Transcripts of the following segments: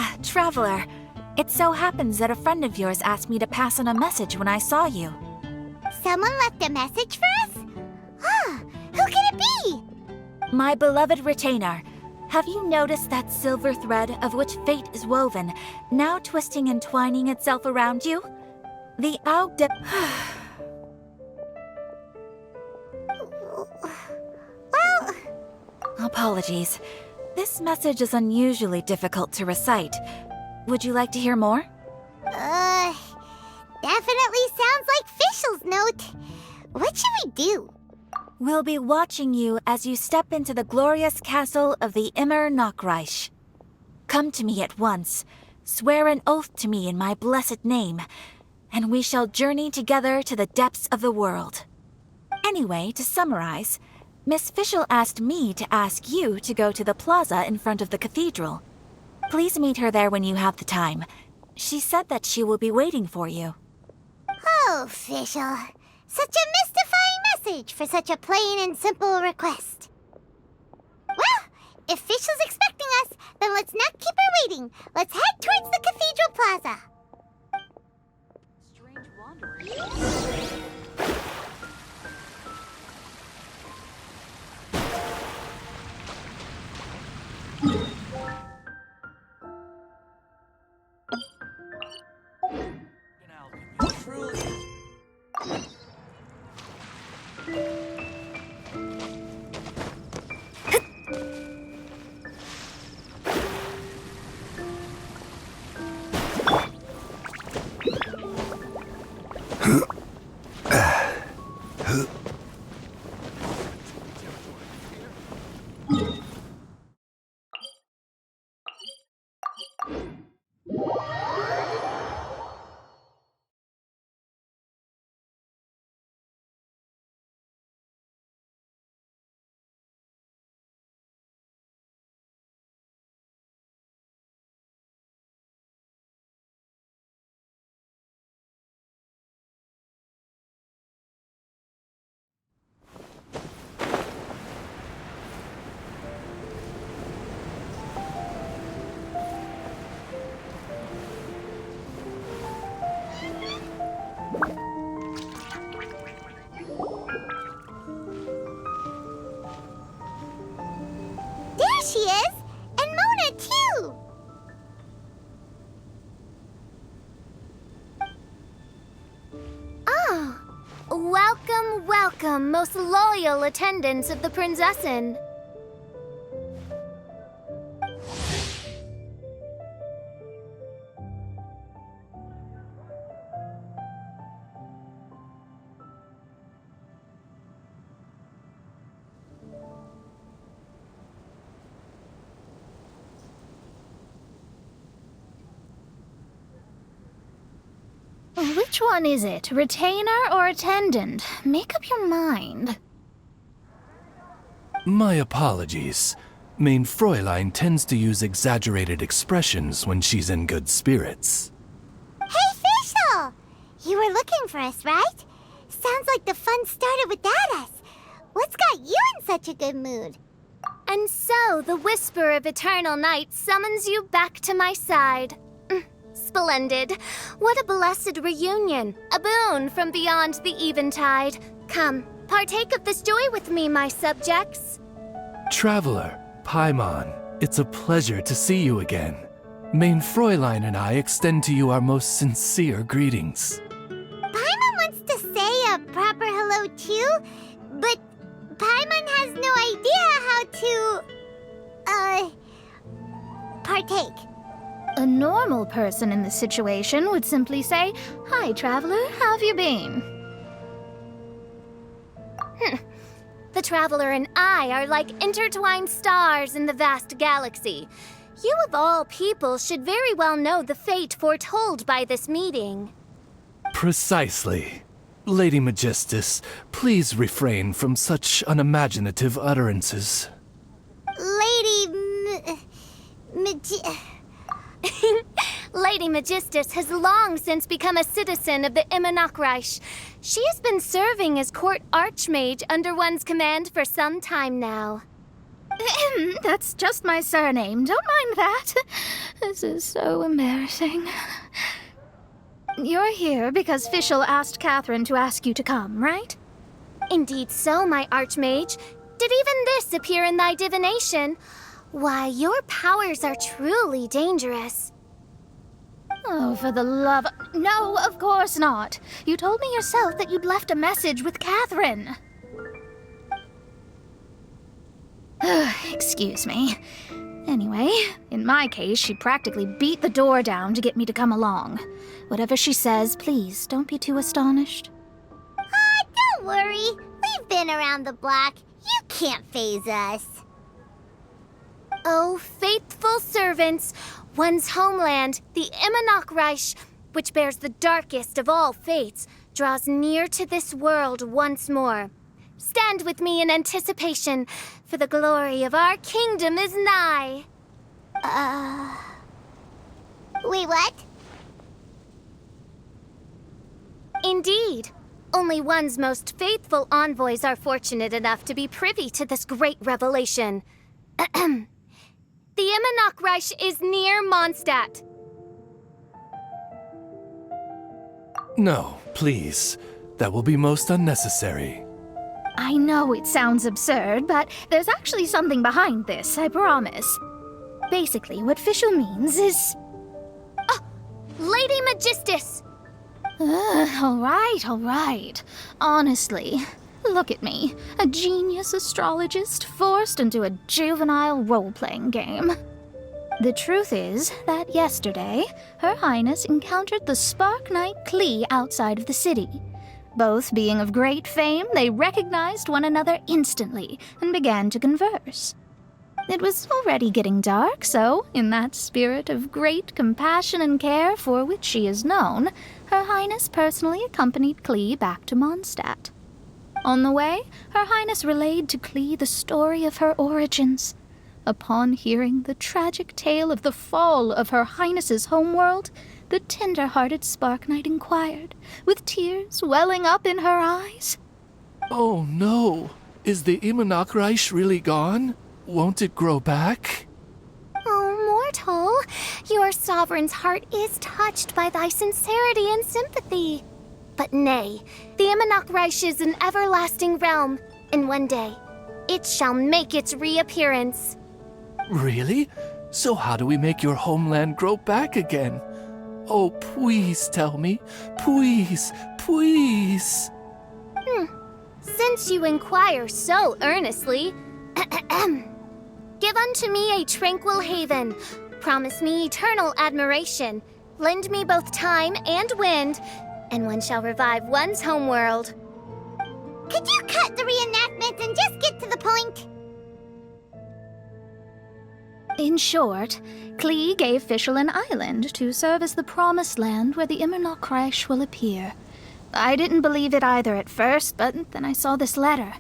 Ah, Traveler. It so happens that a friend of yours asked me to pass on a message when I saw you. Someone left a message for us? Ah, who can it be? My beloved retainer, have you noticed that silver thread of which fate is woven, now twisting and twining itself around you? The Augde... Well... Apologies. This message is unusually difficult to recite. Would you like to hear more? Definitely sounds like Fischl's note. What should we do? We'll be watching you as you step into the glorious castle of the Immer Nachreich. Come to me at once, swear an oath to me in my blessed name, and we shall journey together to the depths of the world. Anyway, to summarize, Miss Fischl asked me to ask you to go to the plaza in front of the cathedral. Please meet her there when you have the time. She said that she will be waiting for you. Oh, Fischl. Such a mystifying message for such a plain and simple request. Well, if Fischl's expecting us, then let's not keep her waiting. Let's head towards the cathedral plaza. Strange wanderers. There she is! And Mona, too! Ah, welcome, welcome, most loyal attendants of the Prinzessin. Which one is it? Retainer or attendant? Make up your mind. My apologies. Mein Fräulein tends to use exaggerated expressions when she's in good spirits. Hey, Fischl! You were looking for us, right? Sounds like the fun started without us. What's got you in such a good mood? And so the whisper of eternal night summons you back to my side. Splendid. What a blessed reunion. A boon from beyond the eventide. Come, partake of this joy with me, my subjects. Traveler, Paimon, it's a pleasure to see you again. Mein Fräulein and I extend to you our most sincere greetings. Paimon wants to say a proper hello too, but Paimon has no idea how to, partake. A normal person in this situation would simply say, "Hi, traveler, how have you been?" The traveler and I are like intertwined stars in the vast galaxy. You of all people should very well know the fate foretold by this meeting. Precisely. Lady Magistus, please refrain from such unimaginative utterances. Lady Magistus has long since become a citizen of the Immer Nachreich. She has been serving as court archmage under one's command for some time now. That's just my surname. Don't mind that. This is so embarrassing. You're here because Fischl asked Catherine to ask you to come, right? Indeed so, my Archmage. Did even this appear in thy divination? Why, your powers are truly dangerous. Oh, for the love... No, of course not. You told me yourself that you'd left a message with Catherine. Excuse me. Anyway, in my case, she practically beat the door down to get me to come along. Whatever she says, please don't be too astonished. Don't worry. We've been around the block. You can't faze us. Oh, faithful servants, one's homeland, the Imanok Reich, which bears the darkest of all fates, draws near to this world once more. Stand with me in anticipation, for the glory of our kingdom is nigh. Wait, what? Indeed. Only one's most faithful envoys are fortunate enough to be privy to this great revelation. The Imanok Reich is near Mondstadt. No, please. That will be most unnecessary. I know it sounds absurd, but there's actually something behind this, I promise. Basically, what Fischl means is... Lady Magistus! All right. Honestly, look at me, a genius astrologist forced into a juvenile role-playing game. The truth is that yesterday, Her Highness encountered the Spark Knight Klee outside of the city. Both being of great fame, they recognized one another instantly and began to converse. It was already getting dark, so, in that spirit of great compassion and care for which she is known, Her Highness personally accompanied Klee back to Mondstadt. On the way, Her Highness relayed to Klee the story of her origins. Upon hearing the tragic tale of the fall of Her Highness's homeworld, the tender-hearted Spark Knight inquired, with tears welling up in her eyes. Oh no! Is the Imanok Reich really gone? Won't it grow back? Oh, mortal, your sovereign's heart is touched by thy sincerity and sympathy. But nay, the Imanok Reich is an everlasting realm, and one day, it shall make its reappearance. Really? So how do we make your homeland grow back again? Oh, please tell me. Please, please. Since you inquire so earnestly, give unto me a tranquil haven. Promise me eternal admiration. Lend me both time and wind, and one shall revive one's homeworld. Could you cut the reenactment and just get to the point? In short, Klee gave Fischl an island to serve as the promised land where the Imanok Reich will appear. I didn't believe it either at first, but then I saw this letter.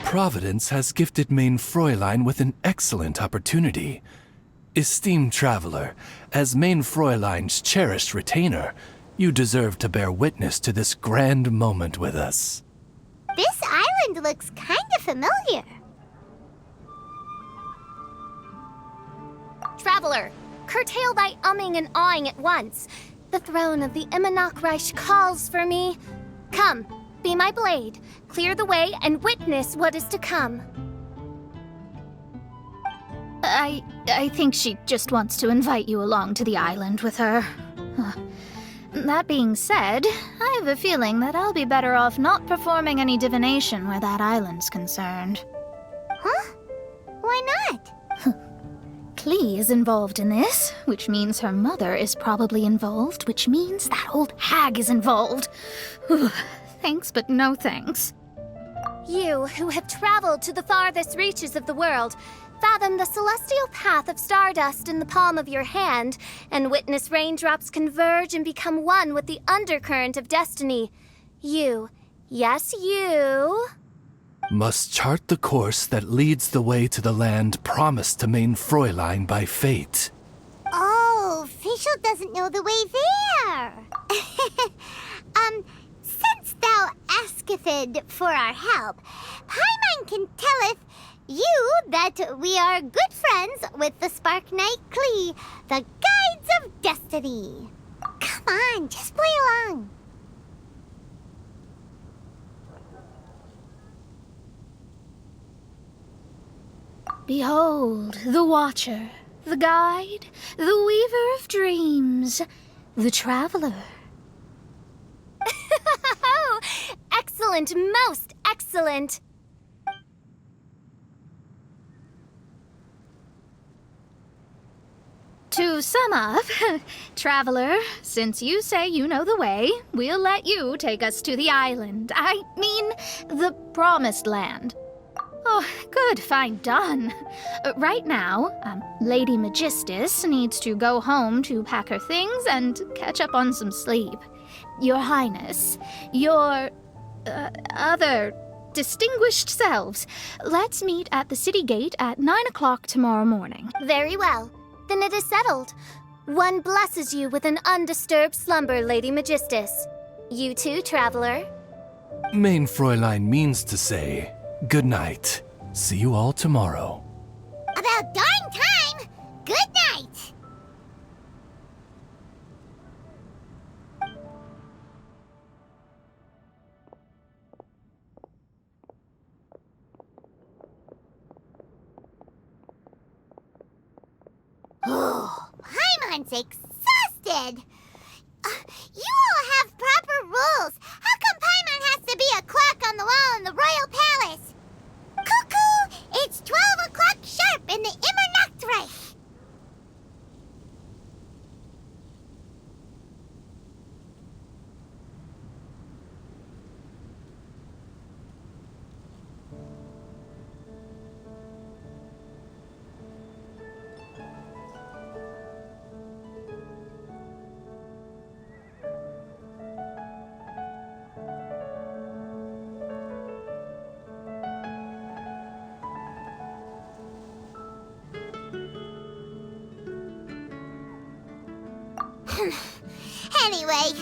Providence has gifted Main Fräulein with an excellent opportunity. Esteemed traveler, as Main Fräulein's cherished retainer, you deserve to bear witness to this grand moment with us. This island looks kind of familiar. Traveler, curtail thy umming and awing at once. The throne of the Imanok Reich calls for me. Come, be my blade, clear the way, and witness what is to come. I think she just wants to invite you along to the island with her. That being said, I have a feeling that I'll be better off not performing any divination where that island's concerned. Huh? Why not? Klee is involved in this, which means her mother is probably involved, which means that old hag is involved. Thanks, but no thanks. You, who have traveled to the farthest reaches of the world, fathom the celestial path of stardust in the palm of your hand, and witness raindrops converge and become one with the undercurrent of destiny. You, yes you, must chart the course that leads the way to the land promised to Main Fräulein by fate. Oh, Fischl doesn't know the way there. Since thou asketh for our help, Paimon can telleth you that we are good friends with the Spark Knight Klee, the Guides of Destiny. Come on, just play along. Behold, the Watcher, the Guide, the Weaver of Dreams, the Traveler. Excellent, most excellent. To sum up, Traveler, since you say you know the way, we'll let you take us to the island. I mean, the Promised Land. Oh, good, fine, done. Right now, Lady Magistus needs to go home to pack her things and catch up on some sleep. Your Highness, your other distinguished selves, let's meet at the city gate at 9 o'clock tomorrow morning. Very well. Then it is settled. One blesses you with an undisturbed slumber, Lady Magistus. You too, Traveler. Main Fräulein means to say, good night. See you all tomorrow. About darn time! Good night! Oh, Paimon's exhausted! You all have proper rules! How come Paimon has to be a clock on the wall in the royal palace? Cuckoo! It's 12 o'clock sharp in the Immernachtreich! Anyway,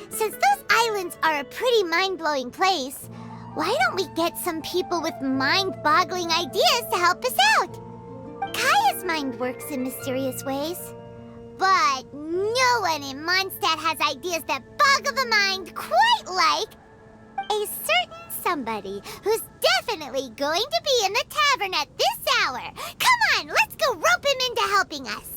since those islands are a pretty mind-blowing place, why don't we get some people with mind-boggling ideas to help us out? Kaya's mind works in mysterious ways, but no one in Mondstadt has ideas that boggle the mind quite like a certain somebody who's definitely going to be in the tavern at this hour. Come on, let's go rope him into helping us.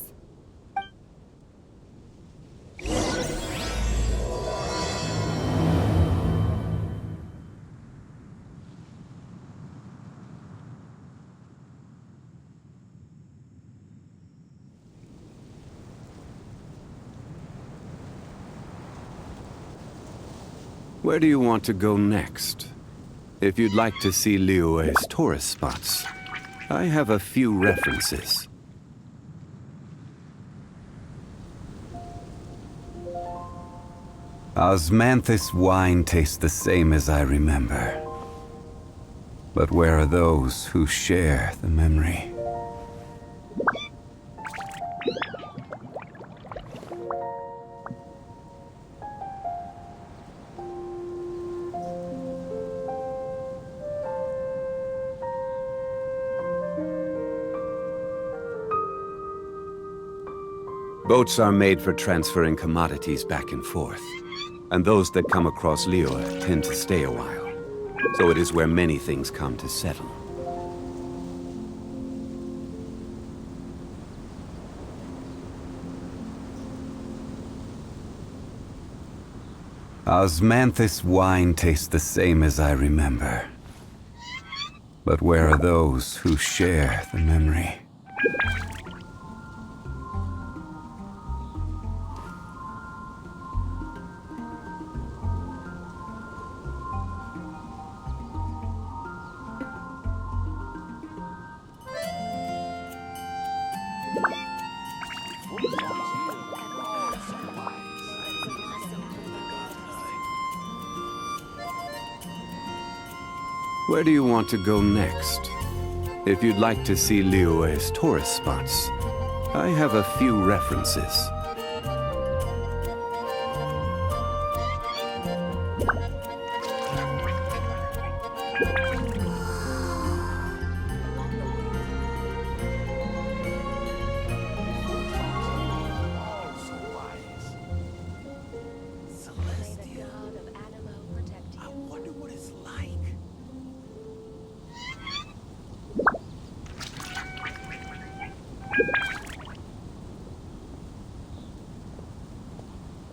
Where do you want to go next? If you'd like to see Liyue's tourist spots, I have a few references. Osmanthus wine tastes the same as I remember. But where are those who share the memory? Boats are made for transferring commodities back and forth, and those that come across Liyue tend to stay a while. So it is where many things come to settle. Osmanthus wine tastes the same as I remember. But where are those who share the memory? Where do you want to go next? If you'd like to see Liyue's tourist spots, I have a few references.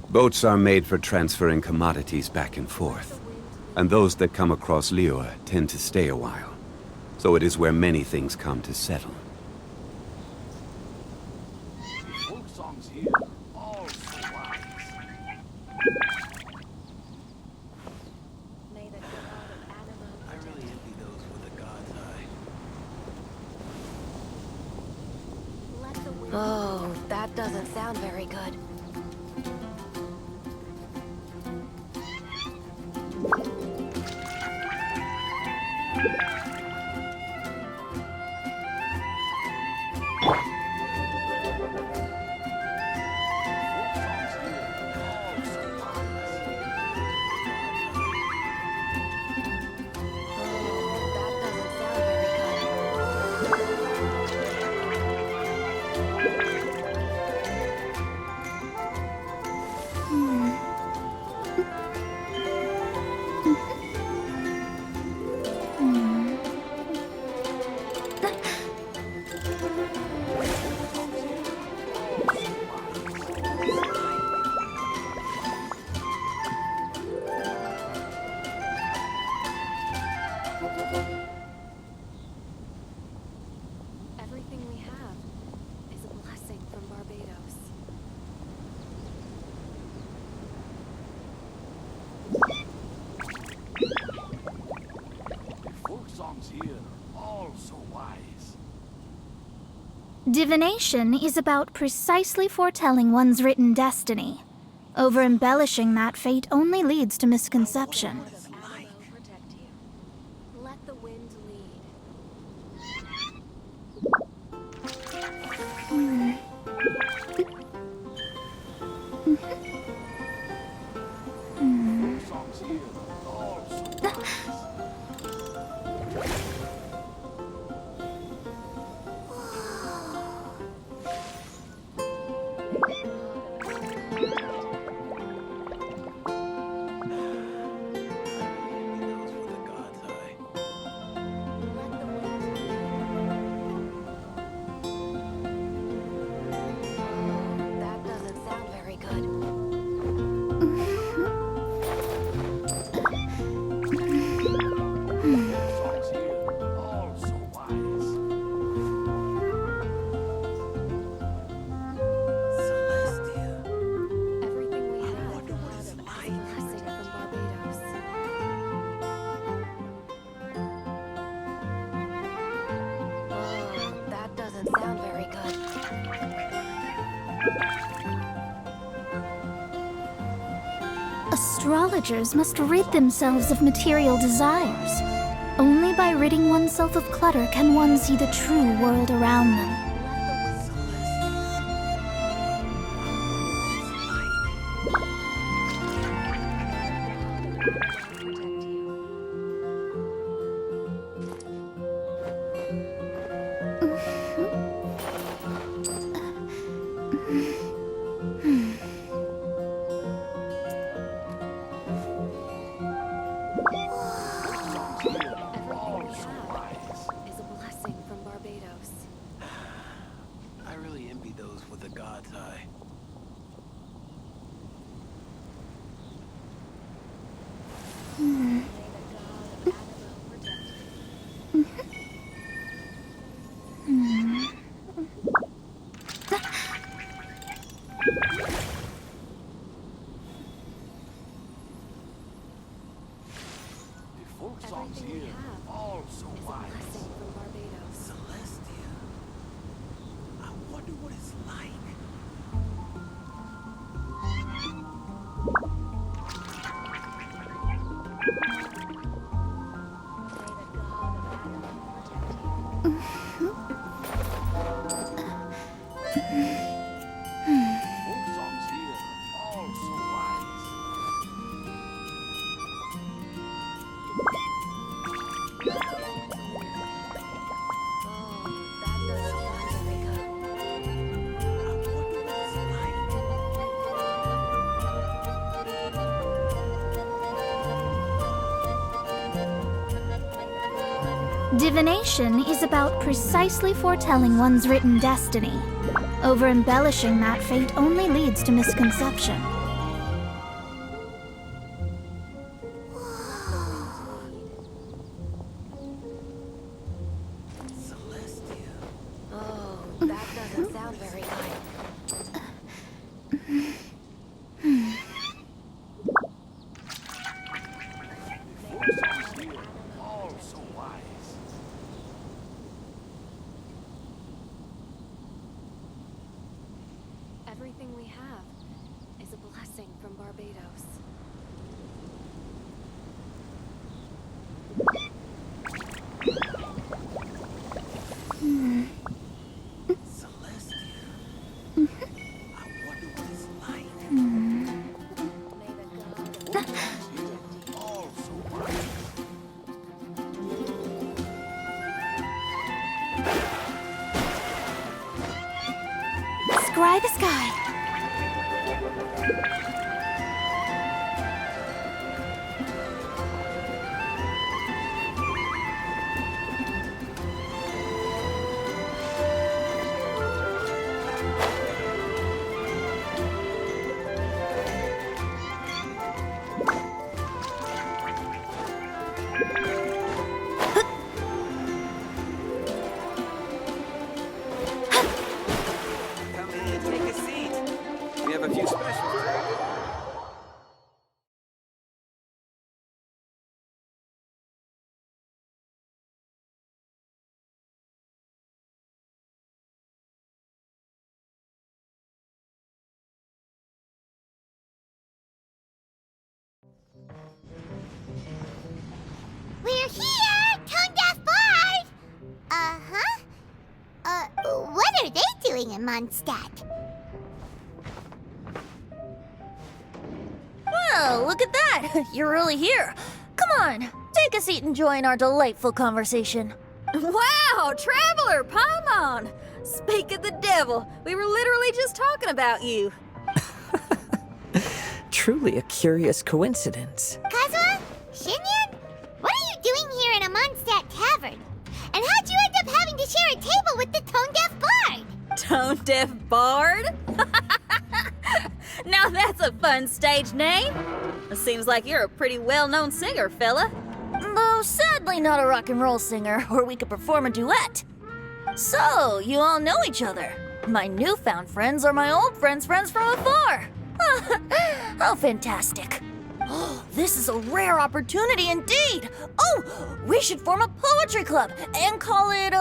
Boats are made for transferring commodities back and forth, and those that come across Liyue tend to stay a while. So it is where many things come to settle. Folk songs here, all so wise. I really envy those with a god's eye. Oh, that doesn't sound very good. Everything we have is a blessing from Barbados. Folk songs here, all so wise. Divination is about precisely foretelling one's written destiny. Over-embellishing that fate only leads to misconception. Protect you. Let the wind lead. Songs here, all so wise. That doesn't sound very good. Songs here, all so wise. Celestia. Everything we have is a blessing from Barbados. Oh, that doesn't sound very good. Astrologers must rid themselves of material desires. Only by ridding oneself of clutter can one see the true world around them. Is a blessing from Barbados. I really envy those with a god's eye. The folk songs Everything we here, have all so is a wise. blessing from Barbados. Celestia. I wonder what it's like. Divination is about precisely foretelling one's written destiny. Over-embellishing that fate only leads to misconception. Oh, that doesn't sound very nice. Everything we have is a blessing from Barbados. May the god Scry the sky. Come in, take a seat. We have a few specials. We're here, Tone Deaf Bard! Uh-huh. What are they doing in Mondstadt? Well, look at that! You're really here. Come on, take a seat and join our delightful conversation. Wow, Traveler, Paimon! Speak of the devil, we were literally just talking about you. Truly a curious coincidence. Kazuha? Xinyan? What are you doing here in a Mondstadt tavern? And how'd you end up having to share a table with the Tone Deaf Bard? Tone Deaf Bard? Now that's a fun stage name. It seems like you're a pretty well-known singer, fella. Though sadly not a rock and roll singer, or we could perform a duet. So, you all know each other. My newfound friends are my old friends' friends from afar. How fantastic. This is a rare opportunity indeed. Oh, we should form a poetry club and call it,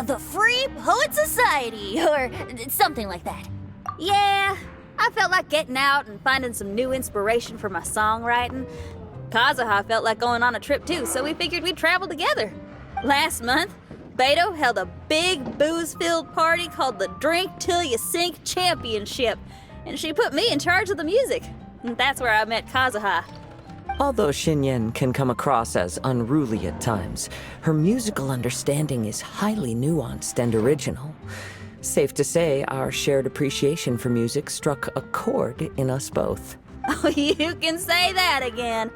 the Free Poet Society, or something like that. Yeah, I felt like getting out and finding some new inspiration for my songwriting. Kazuha felt like going on a trip too, so we figured we'd travel together. Last month, Beto held a big booze-filled party called the Drink Till You Sink Championship, and she put me in charge of the music. And that's where I met Kazuha. Although Xinyan can come across as unruly at times, her musical understanding is highly nuanced and original. Safe to say, our shared appreciation for music struck a chord in us both. Oh, you can say that again.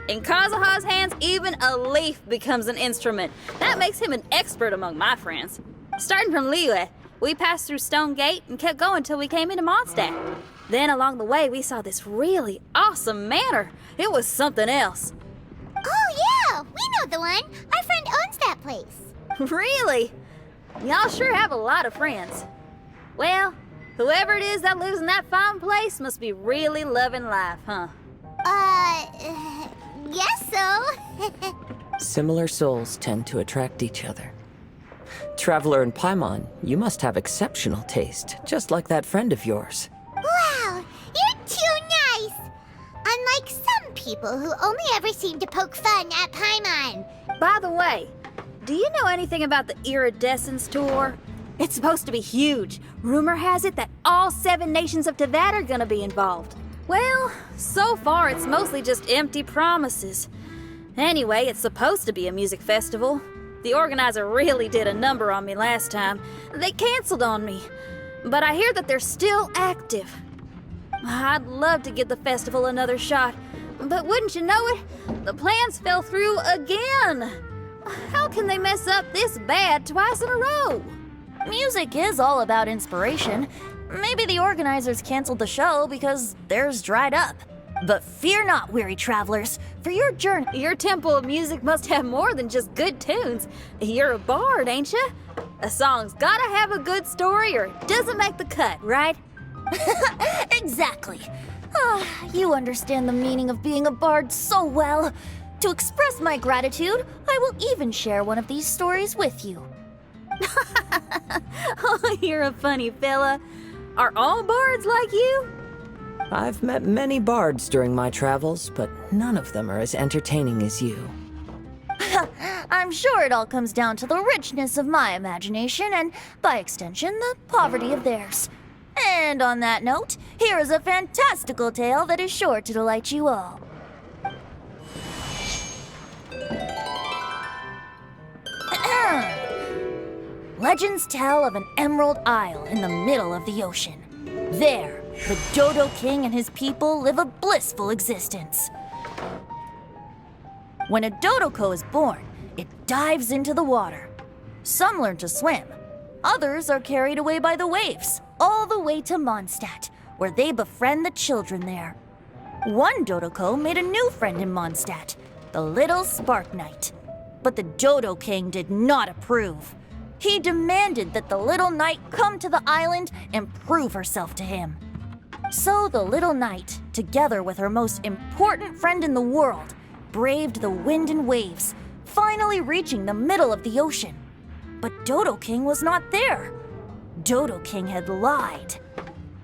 In Kazuha's hands, even a leaf becomes an instrument. That makes him an expert among my friends. Starting from Liyue, we passed through Stone Gate and kept going till we came into Mondstadt. Then along the way, we saw this really awesome manor. It was something else. Oh, yeah, we know the one. Our friend owns that place. Really? Y'all sure have a lot of friends. Well, whoever it is that lives in that fine place must be really loving life, huh? Guess so. Similar souls tend to attract each other. Traveler and Paimon, you must have exceptional taste, just like that friend of yours. Wow, you're too nice. Unlike some people who only ever seem to poke fun at Paimon. By the way, do you know anything about the Iridescence tour? It's supposed to be huge. Rumor has it that all 7 nations of Tevat are gonna be involved. Well, so far it's mostly just empty promises. Anyway, it's supposed to be a music festival. The organizer really did a number on me last time. They canceled on me. But I hear that they're still active. I'd love to give the festival another shot. But wouldn't you know it, the plans fell through again. How can they mess up this bad twice in a row? Music is all about inspiration. Maybe the organizers canceled the show because theirs dried up. But fear not, weary travelers, for your journey. Your temple of music must have more than just good tunes. You're a bard, ain't you? A song's gotta have a good story or it doesn't make the cut, right? Exactly. Ah, you understand the meaning of being a bard so well. To express my gratitude, I will even share one of these stories with you. Oh, you're a funny fella. Are all bards like you? I've met many bards during my travels, but none of them are as entertaining as you. I'm sure it all comes down to the richness of my imagination and, by extension, the poverty of theirs. And on that note, here is a fantastical tale that is sure to delight you all. Legends tell of an emerald isle in the middle of the ocean. There, the Dodo King and his people live a blissful existence. When a Dodoko is born, it dives into the water. Some learn to swim. Others are carried away by the waves, all the way to Mondstadt, where they befriend the children there. One Dodoko made a new friend in Mondstadt, the little Spark Knight. But the Dodo King did not approve. He demanded that the little knight come to the island and prove herself to him. So the little knight, together with her most important friend in the world, braved the wind and waves, finally reaching the middle of the ocean. But Dodo King was not there. Dodo King had lied.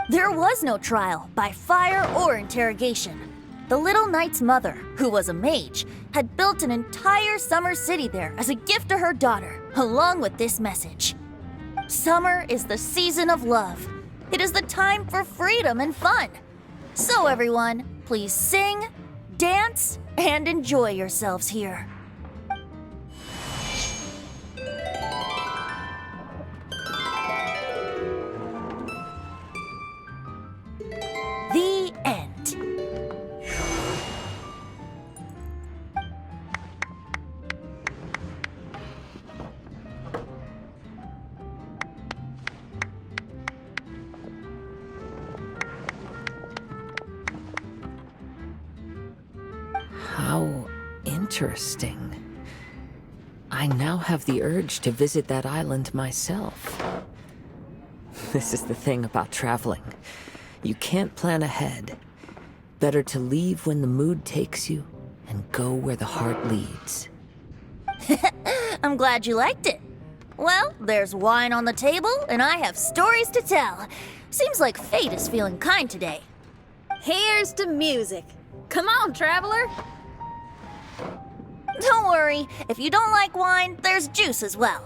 There was no trial by fire or interrogation. The little knight's mother, who was a mage, had built an entire summer city there as a gift to her daughter, along with this message. Summer is the season of love. It is the time for freedom and fun. So everyone, please sing, dance, and enjoy yourselves here. The end. How interesting. I now have the urge to visit that island myself. This is the thing about traveling. You can't plan ahead. Better to leave when the mood takes you and go where the heart leads. I'm glad you liked it. Well, there's wine on the table, and I have stories to tell. Seems like fate is feeling kind today. Here's to music. Come on, traveler. Don't worry, if you don't like wine, there's juice as well.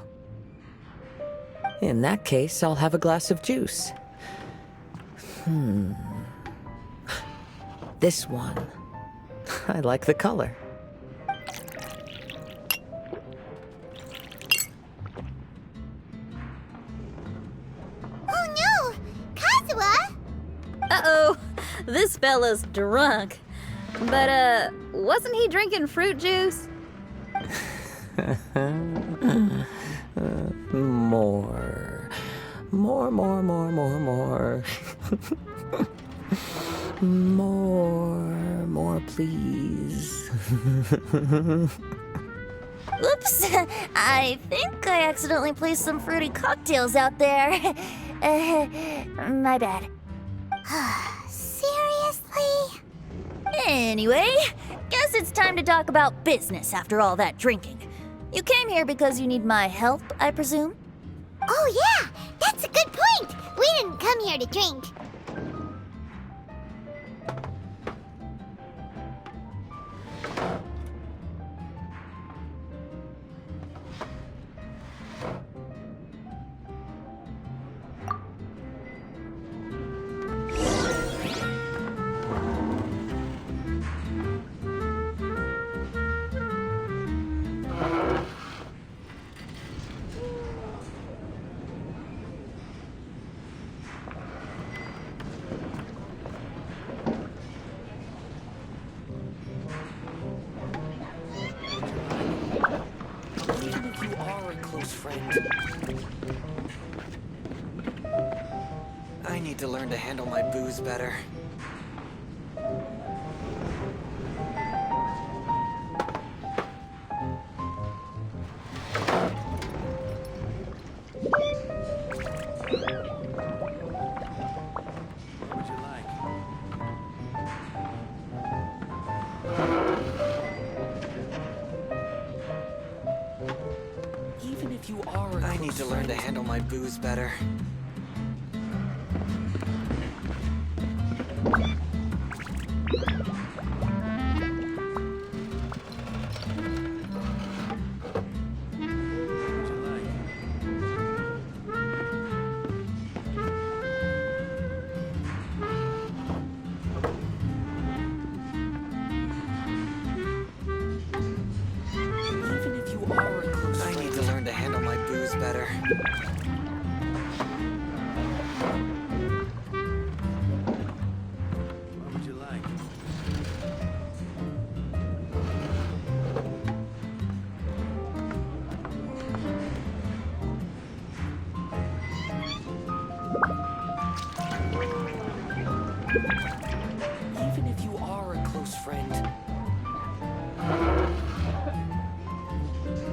In that case, I'll have a glass of juice. This one. I like the color. Oh no! Kazuha! Uh-oh, this fella's drunk. But, wasn't he drinking fruit juice? More. More, more, more, more, more. More, please. Oops, I think I accidentally placed some fruity cocktails out there. My bad. Seriously? Anyway, guess it's time to talk about business after all that drinking. You came here because you need my help, I presume? Oh yeah, that's a good point. We didn't come here to drink. friend. I need to learn to handle my booze better. Even if you are, I need to learn to handle my booze better. Even if you are a close friend, I need to learn to handle my booze better. What would you like? Even if you are a close friend,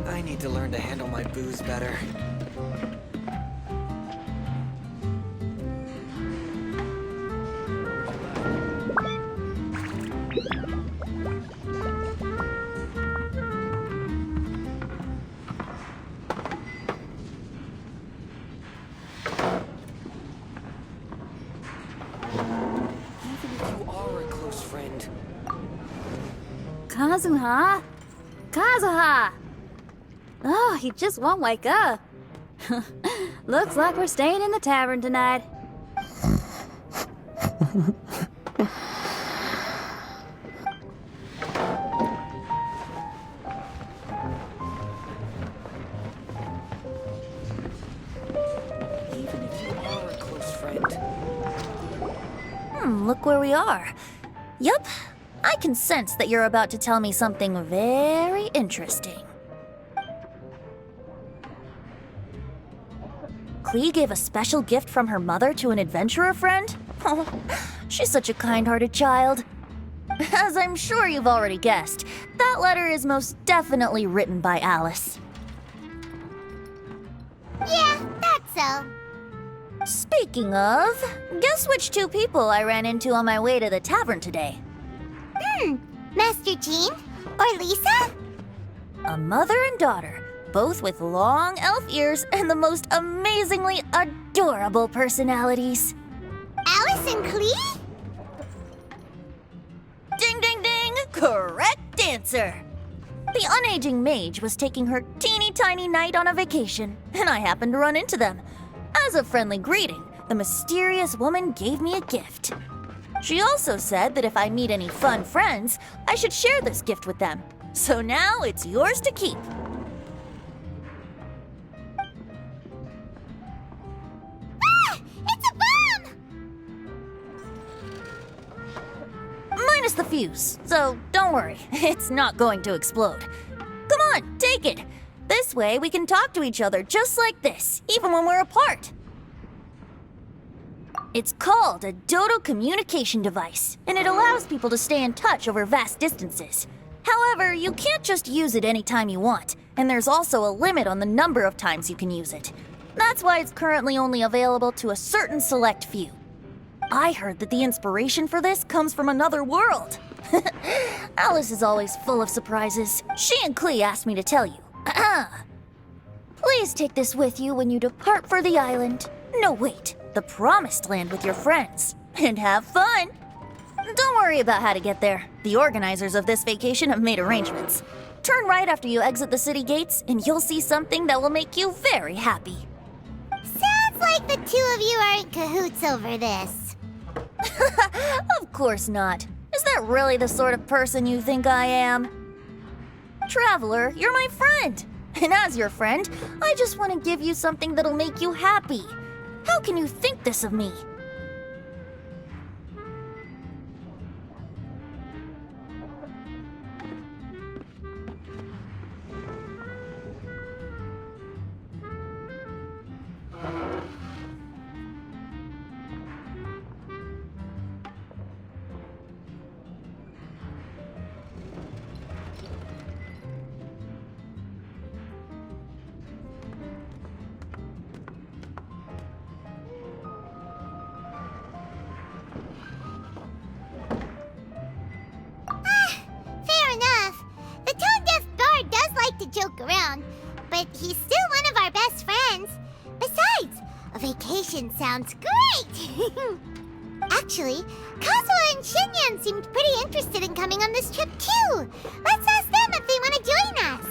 I need to learn to handle my booze better. Even if you are a close friend, Kazuha? Kazuha! Oh, he just won't wake up. Looks like we're staying in the tavern tonight. even if you are a close friend, Look where we are. Yup, I can sense that you're about to tell me something very interesting. Klee gave a special gift from her mother to an adventurer friend? Oh, she's such a kind-hearted child. As I'm sure you've already guessed, that letter is most definitely written by Alice. Yeah, that's so. Speaking of, guess which two people I ran into on my way to the tavern today? Master Jean? Or Lisa? A mother and daughter, both with long elf ears and the most amazingly adorable personalities. Alice and Klee? Ding, ding, ding! Correct answer! The unaging mage was taking her teeny tiny knight on a vacation, and I happened to run into them. As a friendly greeting, the mysterious woman gave me a gift. She also said that if I meet any fun friends, I should share this gift with them. So now it's yours to keep. Ah! It's a bomb! Minus the fuse, so don't worry, it's not going to explode. Come on, take it. This way we can talk to each other just like this, even when we're apart. It's called a Dodo communication device, and it allows people to stay in touch over vast distances. However, you can't just use it anytime you want, and there's also a limit on the number of times you can use it. That's why it's currently only available to a certain select few. I heard that the inspiration for this comes from another world. Alice is always full of surprises. She and Klee asked me to tell you. Please take this with you when you depart for the island. No, wait, the Promised Land with your friends. And have fun. Don't worry about how to get there. The organizers of this vacation have made arrangements. Turn right after you exit the city gates, and you'll see something that will make you very happy. Sounds like the two of you are in cahoots over this. Of course not. Is that really the sort of person you think I am? Traveler, you're my friend. And as your friend, I just want to give you something that'll make you happy. How can you think this of me? he's still one of our best friends. Besides, a vacation sounds great! Actually, Kazuha and Shinyan seemed pretty interested in coming on this trip too. Let's ask them if they want to join us.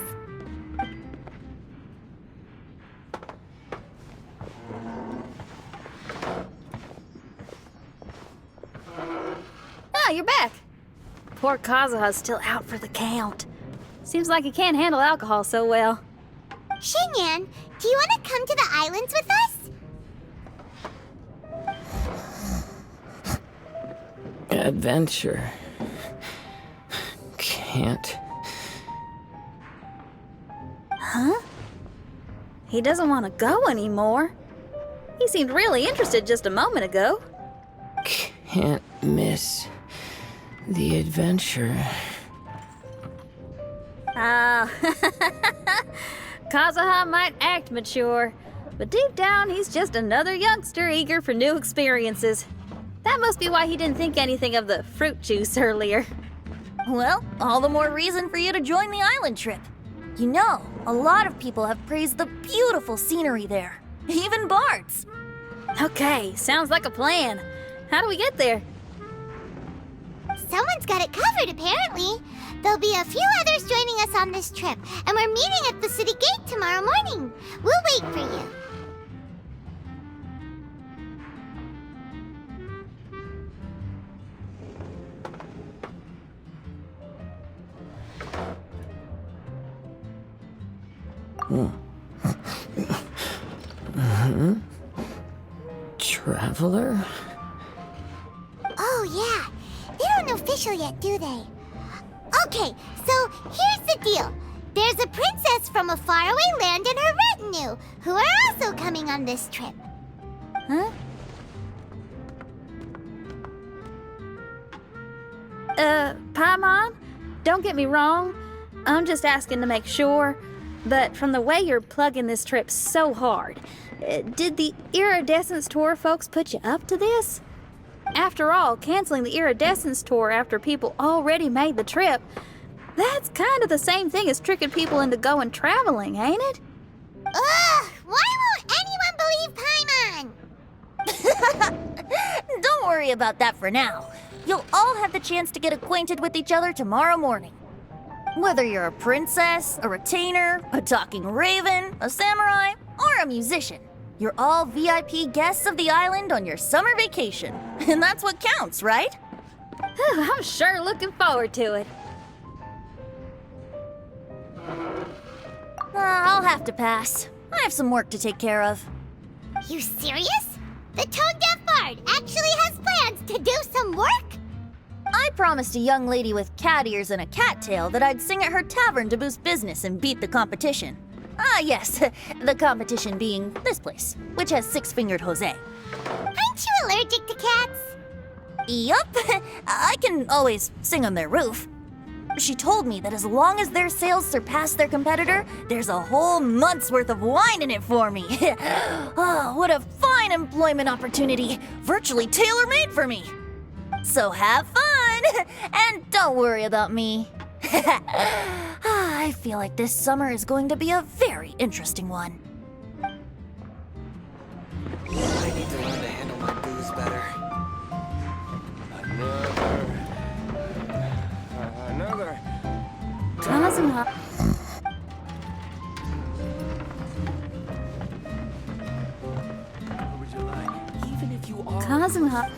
Ah, you're back. Poor Kazuha's still out for the count. Seems like he can't handle alcohol so well. Shinyan, do you want to come to the islands with us? Adventure. Can't. Huh? He doesn't want to go anymore. He seemed really interested just a moment ago. Can't miss the adventure. Ah, Kazuha might act mature, but deep down he's just another youngster eager for new experiences. That must be why he didn't think anything of the fruit juice earlier. Well, all the more reason for you to join the island trip. You know, a lot of people have praised the beautiful scenery there. Even Bart's. Okay, sounds like a plan. How do we get there? Someone's got it covered, apparently. There'll be a few others joining us on this trip, and we're meeting at the city gate tomorrow morning. We'll wait for you. Traveler? Oh, yeah. They don't know official yet, do they? Okay, so here's the deal. There's a princess from a faraway land and her retinue, who are also coming on this trip. Huh? Paimon? Don't get me wrong. I'm just asking to make sure. But from the way you're plugging this trip so hard, did the Iridescence Tour folks put you up to this? After all, canceling the Iridescence Tour after people already made the trip, that's kind of the same thing as tricking people into going traveling, ain't it? Ugh! Why won't anyone believe Paimon? Don't worry about that for now. You'll all have the chance to get acquainted with each other tomorrow morning. Whether you're a princess, a retainer, a talking raven, a samurai, or a musician, you're all VIP guests of the island on your summer vacation. And that's what counts, right? I'm sure looking forward to it. I'll have to pass. I have some work to take care of. You serious? The tone-deaf bard actually has plans to do some work? I promised a young lady with cat ears and a cattail that I'd sing at her tavern to boost business and beat the competition. Ah, yes, the competition being this place, which has six-fingered Jose. Aren't you allergic to cats? Yup, I can always sing on their roof. She told me that as long as their sales surpass their competitor, there's a whole month's worth of wine in it for me. Oh, what a fine employment opportunity, virtually tailor-made for me. So have fun, and don't worry about me. I feel like this summer is going to be a very interesting one. I need to learn to handle my booze better. Another. Kazuha. What would you like? Even if you are. Kazuha.